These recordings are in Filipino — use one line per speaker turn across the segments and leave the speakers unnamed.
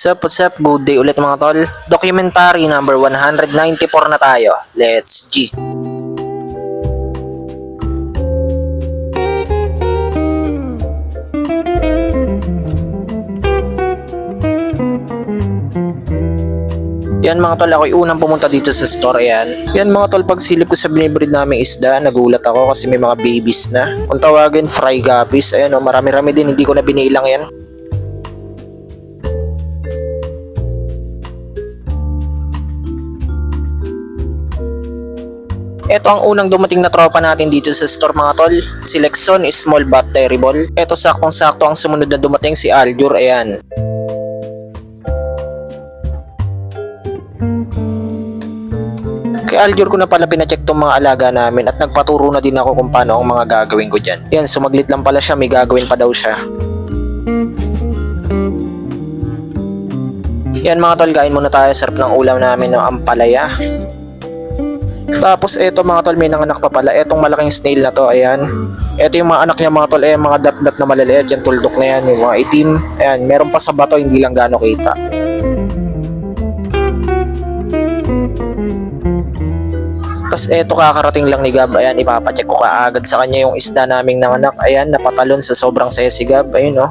What's up? Good day ulit mga tol. Documentary number 194 na tayo. Let's G. Yan mga tol, ako'y unang pumunta dito sa store. Yan mga tol, pag silip ko sa binibreed naming isda, nagulat ako kasi may mga babies na. Kung tawagin, fry guppies. Ayan o, marami-rami din, hindi ko na binilang yan. Ito ang unang dumating na tropa natin dito sa store mga tol. Si Lexon is small but terrible. Ito saktong-sakto ang sumunod na dumating si Aljur. Ayan. Kay Aljur ko na pala pinacheck tong mga alaga namin at nagpaturo na din ako kung paano ang mga gagawin ko dyan. Yan, sumaglit lang pala siya, may gagawin pa daw siya. Yan mga tol, kain muna tayo. Sarap ng ulam namin ng ampalaya. Tapos eto mga tol, may nanganak pa pala. Etong malaking snail na to, ayan. Eto yung mga anak niya mga tol, mga dap-dap na malaliit. Yan, tuldok na yan, yung mga itim. Ayan, meron pa sa bato, hindi lang gaano kita. Tapos eto kakarating lang ni Gab. Ayan, ipapacheck ko kaagad sa kanya yung isda naming nanganak. Ayan, napatalon sa sobrang saya si Gab. Ayun o.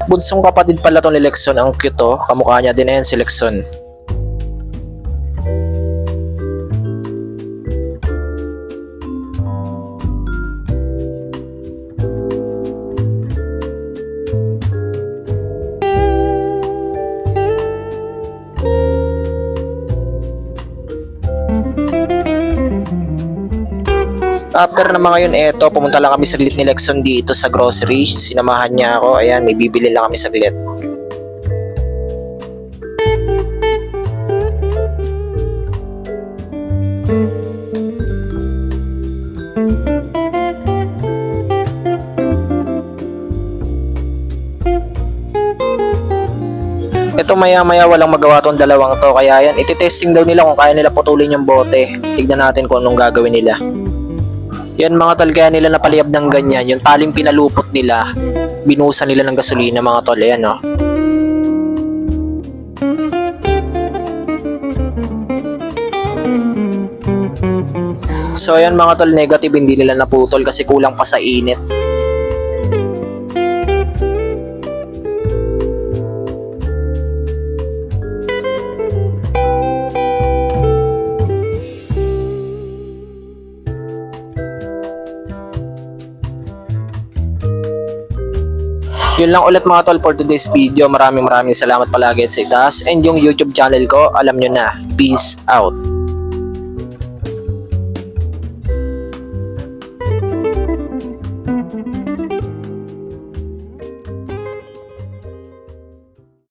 Bunsong kapatid pala to ni Lexon. Ang cute o. Kamukha niya din. Ayan si Lexon. After na mga yun, eto, pumunta lang kami saglit ni Lexon dito sa grocery. Sinamahan niya ako. Ayan, may bibili lang kami saglit. Ito maya-maya walang magawa tong dalawang to. Kaya yan, iti-testing daw nila kung kaya nila putulin yung bote. Tignan natin kung anong gagawin nila. Yan mga tol, kaya nila napaliyab ng ganyan. Yung taling pinalupot nila, binuhusan nila ng gasolina mga tol. Ayan o. So ayan mga tol, negative, hindi nila naputol kasi kulang pa sa init. Yun lang ulit mga tol for today's video. Maraming salamat palagi sa itaas. And yung YouTube channel ko, alam nyo na. Peace out.